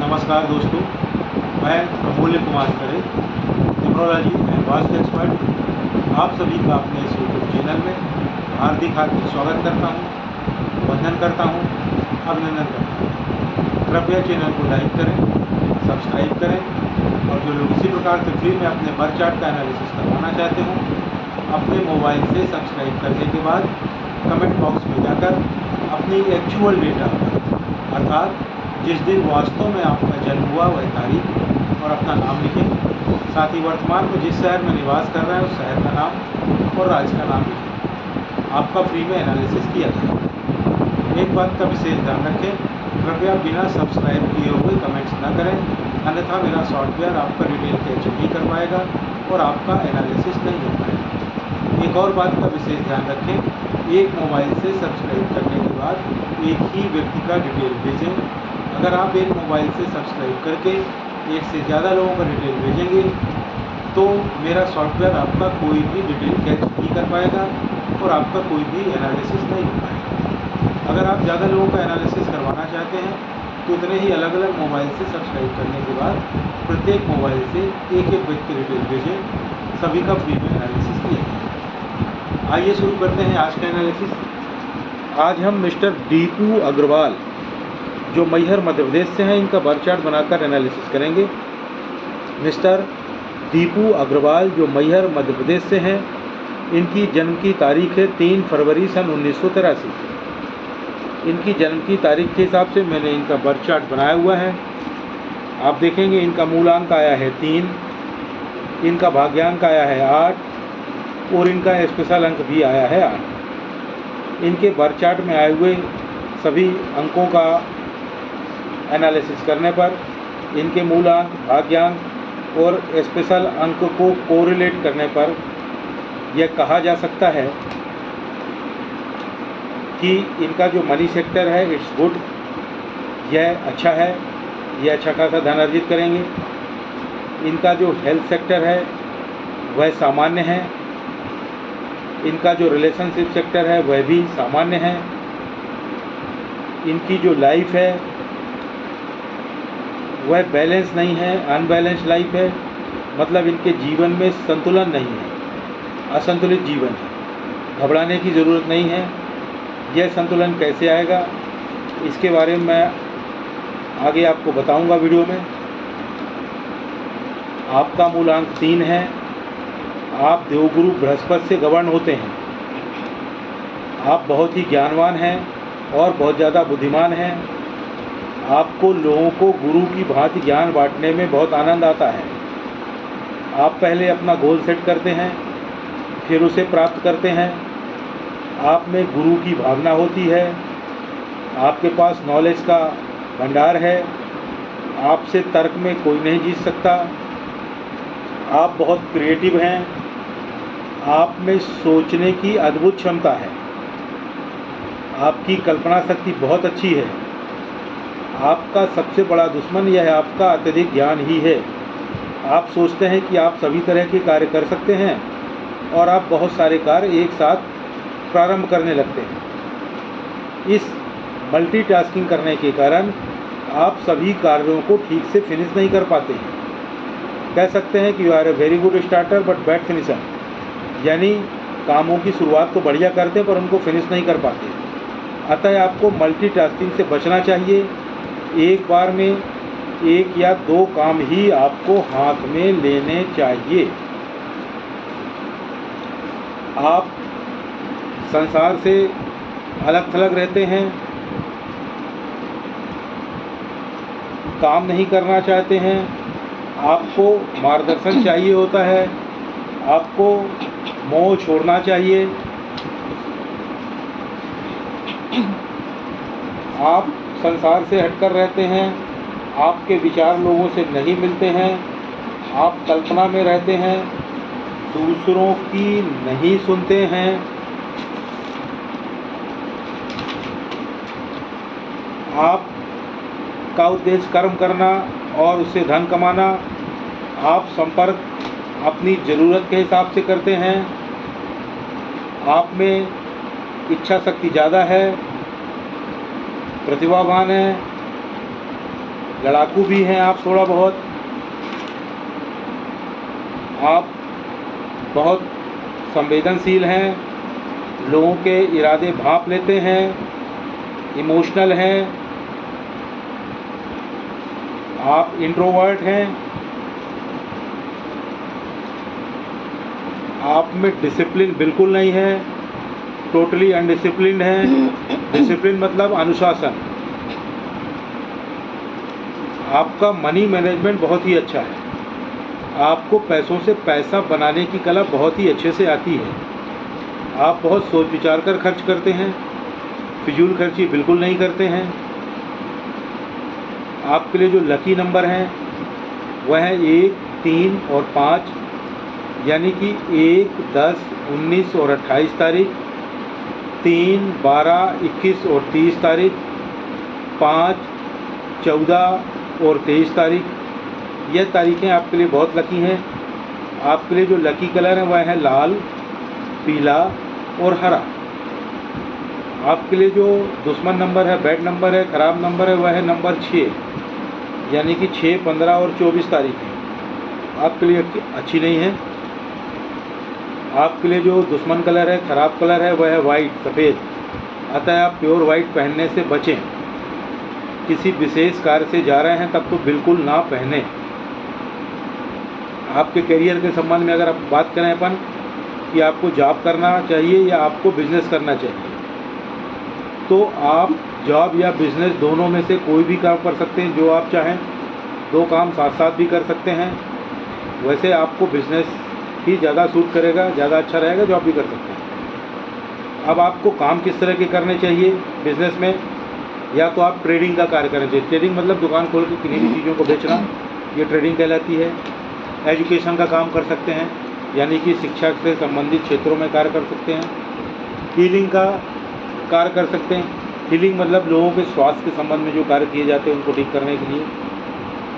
नमस्कार दोस्तों, मैं अमूल्य Kumar Khare, numerology and vastu expert, आप सभी का अपने इस यूट्यूब चैनल में हार्दिक स्वागत करता हूं, वंदन करता हूं, अभिनंदन करता हूं। कृपया चैनल को लाइक करें, सब्सक्राइब करें और जो लोग इसी प्रकार से फ्री में अपने बर्थ चार्ट का एनालिसिस करवाना चाहते हों, अपने मोबाइल से सब्सक्राइब करने के बाद कमेंट बॉक्स में जाकर अपनी एक्चुअल डेट ऑफ बर्थ अर्थात जिस दिन वास्तव में आपका जन्म हुआ वह तारीख और अपना नाम लिखें। साथ ही वर्तमान में जिस शहर में निवास कर रहे हैं उस शहर का नाम और राज्य का नाम लिखें। आपका फ्री में एनालिसिस किया जाएगा। एक बात का विशेष ध्यान रखें, कृपया बिना सब्सक्राइब किए हुए कमेंट्स न करें, अन्यथा मेरा सॉफ्टवेयर आपका डिटेल कैच नहीं कर पाएगा और आपका एनालिसिस नहीं हो पाएगा। एक और बात का विशेष ध्यान रखें, एक मोबाइल से सब्सक्राइब करने के बाद एक ही व्यक्ति का डिटेल भेजें। अगर आप एक मोबाइल से सब्सक्राइब करके एक से ज़्यादा लोगों का डिटेल भेजेंगे तो मेरा सॉफ्टवेयर आपका कोई भी डिटेल कैच नहीं कर पाएगा और आपका कोई भी एनालिसिस नहीं हो पाएगा। अगर आप ज़्यादा लोगों का एनालिसिस करवाना चाहते हैं तो उतने ही अलग अलग मोबाइल से सब्सक्राइब करने के बाद प्रत्येक मोबाइल से एक एक व्यक्ति डिटेल भेजें, सभी का फ्री में एनालिसिस किया जाए। आइए शुरू करते हैं आज का एनालिसिस। आज हम मिस्टर दीपू अग्रवाल जो मैहर मध्य प्रदेश से हैं, इनका बर्थ चार्ट बनाकर एनालिसिस करेंगे। मिस्टर दीपू अग्रवाल जो मैहर मध्य प्रदेश से हैं, इनकी जन्म की तारीख है 3 फरवरी सन 1983। इनकी जन्म की तारीख के हिसाब से मैंने इनका बर्थ चार्ट बनाया हुआ है। आप देखेंगे इनका मूलांक आया है 3, इनका भाग्यांक आया है 8 और इनका स्पेशल अंक भी आया है 8। इनके बर्थ चार्ट में आए हुए सभी अंकों का एनालिसिस करने पर इनके मूलांक, भाग्यांक और स्पेशल अंक को कोरिलेट करने पर यह कहा जा सकता है कि इनका जो मनी सेक्टर है इट्स गुड, यह अच्छा है, यह अच्छा खासा धन अर्जित करेंगे। इनका जो हेल्थ सेक्टर है वह सामान्य है। इनका जो रिलेशनशिप सेक्टर है वह भी सामान्य है। इनकी जो लाइफ है वह बैलेंस नहीं है, अनबैलेंस लाइफ है, मतलब इनके जीवन में संतुलन नहीं है, असंतुलित जीवन है। घबराने की ज़रूरत नहीं है। यह संतुलन कैसे आएगा इसके बारे में मैं आगे आपको बताऊंगा वीडियो में। आपका मूलांक 3 है। आप देवगुरु बृहस्पति से गवर्न होते हैं। आप बहुत ही ज्ञानवान हैं और बहुत ज़्यादा बुद्धिमान हैं। आपको लोगों को गुरु की भांति ज्ञान बांटने में बहुत आनंद आता है। आप पहले अपना गोल सेट करते हैं, फिर उसे प्राप्त करते हैं। आप में गुरु की भावना होती है। आपके पास नॉलेज का भंडार है। आपसे तर्क में कोई नहीं जीत सकता। आप बहुत क्रिएटिव हैं। आप में सोचने की अद्भुत क्षमता है। आपकी कल्पना शक्ति बहुत अच्छी है। आपका सबसे बड़ा दुश्मन यह है आपका अत्यधिक ज्ञान ही है। आप सोचते हैं कि आप सभी तरह के कार्य कर सकते हैं और आप बहुत सारे कार्य एक साथ प्रारंभ करने लगते हैं। इस मल्टीटास्किंग करने के कारण आप सभी कार्यों को ठीक से फिनिश नहीं कर पाते हैं। कह सकते हैं कि you are a very good starter but bad finisher, यानी कामों की शुरुआत तो बढ़िया करते हैं पर उनको फिनिश नहीं कर पाते। अतः आपको मल्टीटास्किंग से बचना चाहिए। एक बार में 1 या 2 काम ही आपको हाथ में लेने चाहिए। आप संसार से अलग थलग रहते हैं, काम नहीं करना चाहते हैं। आपको मार्गदर्शन चाहिए होता है। आपको मोह छोड़ना चाहिए। आप संसार से हटकर रहते हैं। आपके विचार लोगों से नहीं मिलते हैं। आप कल्पना में रहते हैं, दूसरों की नहीं सुनते हैं। आप का उद्देश्य कर्म करना और उससे धन कमाना। आप संपर्क अपनी ज़रूरत के हिसाब से करते हैं। आप में इच्छा शक्ति ज़्यादा है, प्रतिभावान है। लड़ाकू भी हैं आप थोड़ा बहुत, आप बहुत संवेदनशील हैं, लोगों के इरादे भांप लेते हैं, इमोशनल हैं, आप इंट्रोवर्ट हैं, आप में डिसिप्लिन बिल्कुल नहीं है, टोटली अनडिसिप्लिन है। डिसिप्लिन मतलब अनुशासन। आपका मनी मैनेजमेंट बहुत ही अच्छा है, आपको पैसों से पैसा बनाने की कला बहुत ही अच्छे से आती है। आप बहुत सोच विचार कर खर्च करते हैं, फिजूल खर्ची बिल्कुल नहीं करते हैं। आपके लिए जो लकी नंबर हैं वह है 1, 3 और 5, यानी कि 1, 10, 19 और 28 तारीख, 3, 12, 21 और 30 तारीख, 5, 14 और 23 तारीख। यह तारीखें आपके लिए बहुत लकी हैं। आपके लिए जो लकी कलर है वह है लाल, पीला और हरा। आपके लिए जो दुश्मन नंबर है, बैड नंबर है, ख़राब नंबर है, वह है नंबर 6, यानी कि 6, 15 और 24 तारीख है। आपके लिए अच्छी नहीं है। आपके लिए जो दुश्मन कलर है, ख़राब कलर है, वह है वाइट, सफ़ेद। अतः आप प्योर वाइट पहनने से बचें। किसी विशेष कार्य से जा रहे हैं तब तो बिल्कुल ना पहने। आपके करियर के संबंध में अगर आप बात करें अपन कि आपको जॉब करना चाहिए या आपको बिजनेस करना चाहिए, तो आप जॉब या बिजनेस दोनों में से कोई भी काम कर सकते हैं जो आप चाहें। 2 काम साथ साथ भी कर सकते हैं। वैसे आपको बिजनेस ही ज़्यादा सूट करेगा, ज़्यादा अच्छा रहेगा, जॉब भी कर सकते हैं। अब आपको काम किस तरह के करने चाहिए बिजनेस में? या तो आप ट्रेडिंग का कार्य करना चाहिए। ट्रेडिंग मतलब दुकान खोल के किन्हीं भी चीज़ों को बेचना, ये ट्रेडिंग कहलाती है। एजुकेशन का काम कर सकते हैं, यानी कि शिक्षा से संबंधित क्षेत्रों में कार्य कर सकते हैं। हीलिंग का कार्य कर सकते हैं। हीलिंग मतलब लोगों के स्वास्थ्य के संबंध में जो कार्य किए जाते हैं उनको ठीक करने के लिए।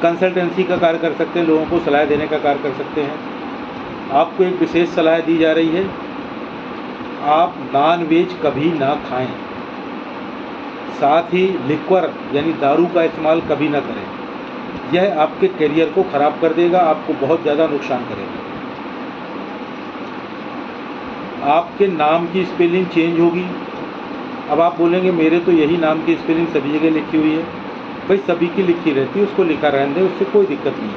कंसल्टेंसी का कार्य कर सकते हैं, लोगों को सलाह देने का कार्य कर सकते हैं। आपको एक विशेष सलाह दी जा रही है, आप नॉन वेज कभी ना खाएं, साथ ही लिक्वर यानी दारू का इस्तेमाल कभी ना करें। यह आपके करियर को ख़राब कर देगा, आपको बहुत ज़्यादा नुकसान करेगा। आपके नाम की स्पेलिंग चेंज होगी। अब आप बोलेंगे मेरे तो यही नाम की स्पेलिंग सभी जगह लिखी हुई है। भाई सभी की लिखी रहती है, उसको लिखा रहने दें, उससे कोई दिक्कत नहीं है।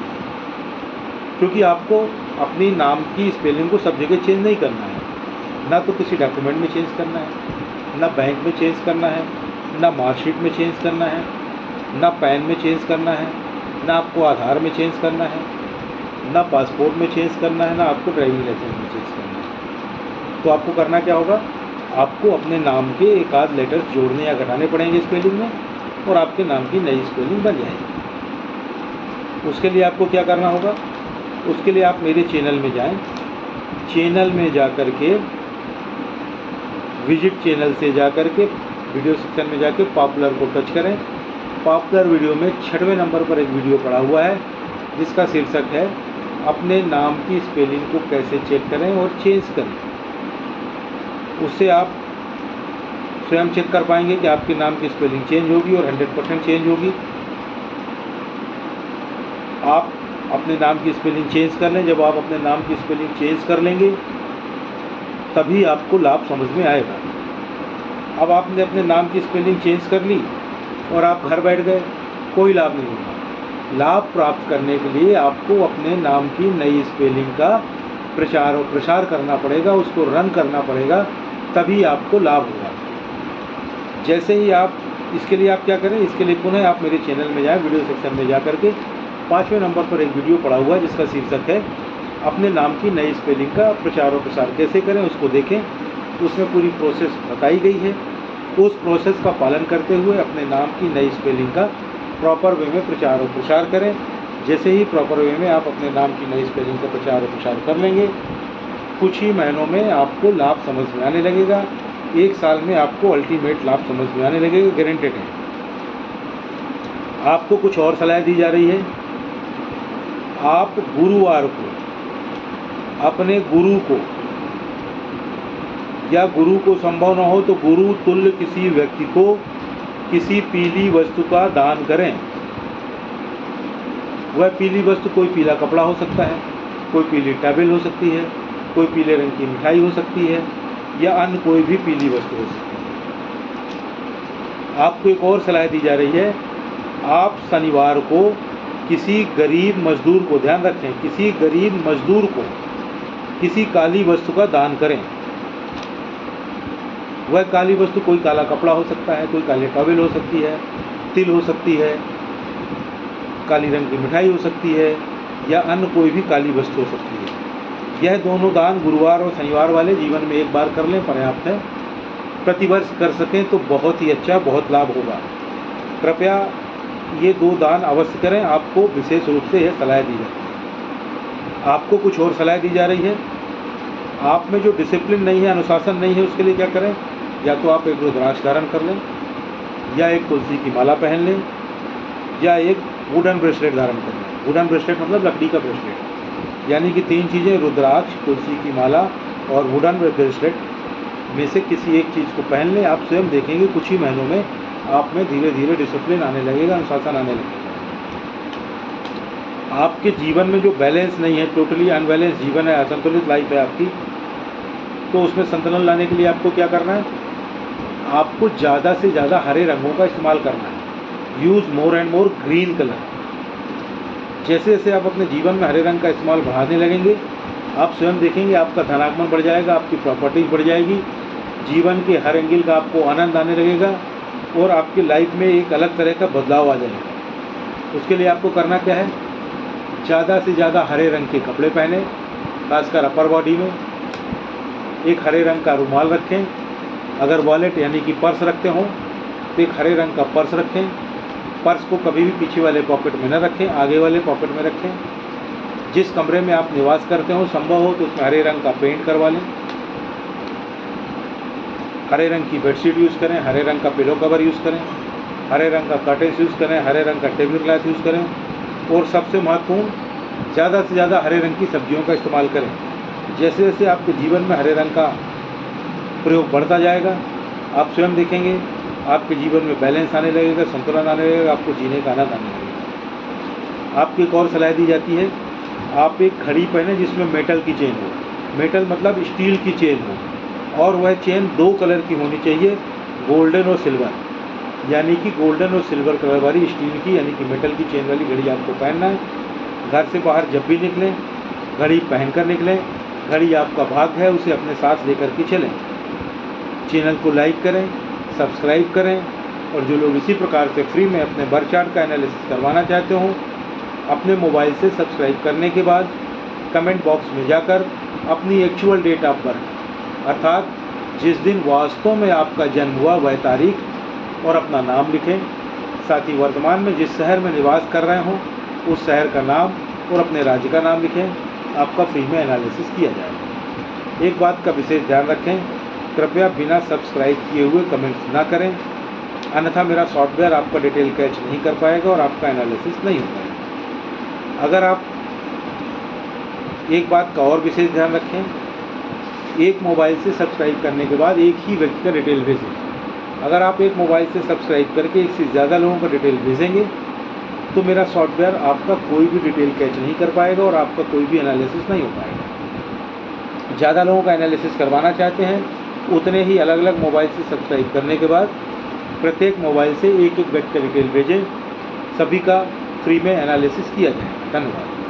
क्योंकि आपको अपनी नाम की स्पेलिंग को सब जगह चेंज नहीं करना है। ना तो किसी डॉक्यूमेंट में चेंज करना है, ना बैंक में चेंज करना है, ना मार्कशीट में चेंज करना है, ना पैन में चेंज करना है, ना आपको आधार में चेंज करना है, ना पासपोर्ट में चेंज करना है, ना आपको ड्राइविंग लाइसेंस में चेंज करना है। तो आपको करना क्या होगा? आपको अपने नाम के एक आध लेटर्स जोड़ने या घटाने पड़ेंगे स्पेलिंग में, और आपके नाम की नई स्पेलिंग बन जाएगी। उसके लिए आपको क्या करना होगा? उसके लिए आप मेरे चैनल में जाएं। चैनल में जा कर के विजिट चैनल से जा कर के वीडियो सेक्शन में जाके पॉपुलर को टच करें। पॉपुलर वीडियो में 6वें नंबर पर एक वीडियो पड़ा हुआ है जिसका शीर्षक है अपने नाम की स्पेलिंग को कैसे चेक करें और चेंज करें। उससे आप स्वयं चेक कर पाएंगे कि आपके नाम की स्पेलिंग चेंज होगी और 100% चेंज होगी। आप अपने नाम की स्पेलिंग चेंज कर लें। जब आप अपने नाम की स्पेलिंग चेंज कर लेंगे तभी आपको लाभ समझ में आएगा। अब आपने अपने नाम की स्पेलिंग चेंज कर ली और आप घर बैठ गए, कोई लाभ नहीं होगा। लाभ प्राप्त करने के लिए आपको अपने नाम की नई स्पेलिंग का प्रचार और प्रसार करना पड़ेगा, उसको रन करना पड़ेगा, तभी आपको लाभ होगा। जैसे ही आप इसके लिए आप क्या करें? इसके लिए पुनः आप मेरे चैनल में जाएं, वीडियो सेक्शन में जा करके 5वें नंबर पर एक वीडियो पड़ा हुआ है जिसका शीर्षक है अपने नाम की नई स्पेलिंग का प्रचार और प्रसार कैसे करें, उसको देखें। उसमें पूरी प्रोसेस बताई गई है। उस प्रोसेस का पालन करते हुए अपने नाम की नई स्पेलिंग का प्रॉपर वे में प्रचार और प्रसार करें। जैसे ही प्रॉपर वे में आप अपने नाम की नई स्पेलिंग का प्रचार और प्रसार कर लेंगे, कुछ ही महीनों में आपको लाभ समझ में आने लगेगा। 1 साल में आपको अल्टीमेट लाभ समझ में आने लगेगा, गारंटेड है। आपको कुछ और सलाह दी जा रही है। आप गुरुवार को अपने गुरु को, या गुरु को संभव न हो तो गुरु तुल्य किसी व्यक्ति को किसी पीली वस्तु का दान करें। वह पीली वस्तु कोई पीला कपड़ा हो सकता है, कोई पीली टॉवेल हो सकती है, कोई पीले रंग की मिठाई हो सकती है, या अन्य कोई भी पीली वस्तु हो सकती है। आपको एक और सलाह दी जा रही है, आप शनिवार को किसी गरीब मजदूर को, ध्यान रखें, किसी गरीब मजदूर को किसी काली वस्तु का दान करें। वह काली वस्तु कोई काला कपड़ा हो सकता है, कोई काली टॉवेल हो सकती है, तिल हो सकती है, काली रंग की मिठाई हो सकती है, या अन्य कोई भी काली वस्तु हो सकती है। यह दोनों दान गुरुवार और शनिवार वाले जीवन में एक बार कर लें, पर्याप्त है। प्रतिवर्ष कर सकें तो बहुत ही अच्छा, बहुत लाभ होगा। कृपया ये 2 दान अवश्य करें, आपको विशेष रूप से यह सलाह दी जाती है। आपको कुछ और सलाह दी जा रही है। आप में जो डिसिप्लिन नहीं है, अनुशासन नहीं है, उसके लिए क्या करें? या तो आप एक रुद्राक्ष धारण कर लें, या एक तुलसी की माला पहन लें, या एक वुडन ब्रेसलेट धारण कर लें। वुडन ब्रेसलेट मतलब लकड़ी का ब्रेसलेट, यानी कि 3 चीज़ें, रुद्राक्ष, तुलसी की माला और वुडन ब्रेसलेट में से किसी एक चीज़ को पहन लें। आप स्वयं देखेंगे कुछ ही महीनों में आप में धीरे धीरे डिसिप्लिन आने लगेगा, अनुशासन आने लगेगा। आपके जीवन में जो बैलेंस नहीं है, टोटली अनबैलेंस जीवन है, असंतुलित लाइफ है आपकी, तो उसमें संतुलन लाने के लिए आपको क्या करना है? आपको ज़्यादा से ज़्यादा हरे रंगों का इस्तेमाल करना है। Use more and more green colour. जैसे जैसे आप अपने जीवन में हरे रंग का इस्तेमाल बढ़ाने लगेंगे, आप स्वयं देखेंगे आपका धनागमन बढ़ जाएगा, आपकी प्रॉपर्टीज बढ़ जाएगी, जीवन के हर एंगल का आपको आनंद आने लगेगा और आपकी लाइफ में एक अलग तरह का बदलाव आ जाएगा। उसके लिए आपको करना क्या है? ज़्यादा से ज़्यादा हरे रंग के कपड़े पहने, खासकर अपर बॉडी में। एक हरे रंग का रुमाल रखें। अगर वॉलेट यानी कि पर्स रखते हों तो एक हरे रंग का पर्स रखें। पर्स को कभी भी पीछे वाले पॉकेट में न रखें, आगे वाले पॉकेट में रखें। जिस कमरे में आप निवास करते हो, संभव हो तो उसमें हरे रंग का पेंट करवा लें। हरे रंग की बेडशीट यूज़ करें, हरे रंग का पिलो कवर यूज़ करें, हरे रंग का कर्टेन्स यूज़ करें, हरे रंग का टेबल क्लॉथ यूज़ करें। और सबसे महत्वपूर्ण, ज़्यादा से ज़्यादा हरे रंग की सब्जियों का इस्तेमाल करें। जैसे जैसे आपके जीवन में हरे रंग का प्रयोग बढ़ता जाएगा, आप स्वयं देखेंगे आपके जीवन में बैलेंस आने लगेगा, संतुलन आने लगेगा, आपको जीने का आनंद आने लगेगा। आपको एक और सलाह दी जाती है, आप एक घड़ी पहने जिसमें मेटल की चेन हो। मेटल मतलब स्टील की चेन हो, और वह चेन 2 कलर की होनी चाहिए, गोल्डन और सिल्वर। यानी कि गोल्डन और सिल्वर कलर वाली स्टील की यानी कि मेटल की चेन वाली घड़ी आपको पहनना है। घर से बाहर जब भी निकलें, घड़ी पहनकर निकलें। घड़ी आपका भाग्य है, उसे अपने साथ लेकर के चलें। चैनल को लाइक करें, सब्सक्राइब करें, और जो लोग इसी प्रकार से फ्री में अपने बर्थ चार्ट का एनालिसिस करवाना चाहते हो, अपने मोबाइल से सब्सक्राइब करने के बाद कमेंट बॉक्स में जाकर अपनी एक्चुअल डेट ऑफ बर्थ, अर्थात जिस दिन वास्तव में आपका जन्म हुआ वह तारीख और अपना नाम लिखें। साथ ही वर्तमान में जिस शहर में निवास कर रहे हों उस शहर का नाम और अपने राज्य का नाम लिखें। आपका फ्री में एनालिसिस किया जाएगा। एक बात का विशेष ध्यान रखें, कृपया बिना सब्सक्राइब किए हुए कमेंट्स ना करें, अन्यथा मेरा सॉफ्टवेयर आपका डिटेल कैच नहीं कर पाएगा और आपका एनालिसिस नहीं हो पाएगा। अगर आप एक बात का और विशेष ध्यान रखें, एक मोबाइल से सब्सक्राइब करने के बाद एक ही व्यक्ति का डिटेल भेजें। अगर आप एक मोबाइल से सब्सक्राइब करके एक से ज़्यादा लोगों का डिटेल भेजेंगे तो मेरा सॉफ्टवेयर आपका कोई भी डिटेल कैच नहीं कर पाएगा और आपका कोई भी एनालिसिस नहीं हो पाएगा। ज़्यादा लोगों का एनालिसिस करवाना चाहते हैं, उतने ही अलग अलग मोबाइल से सब्सक्राइब करने के बाद प्रत्येक मोबाइल से एक एक व्यक्ति का डिटेल भेजें। सभी का फ्री में एनालिसिस किया जाए। धन्यवाद।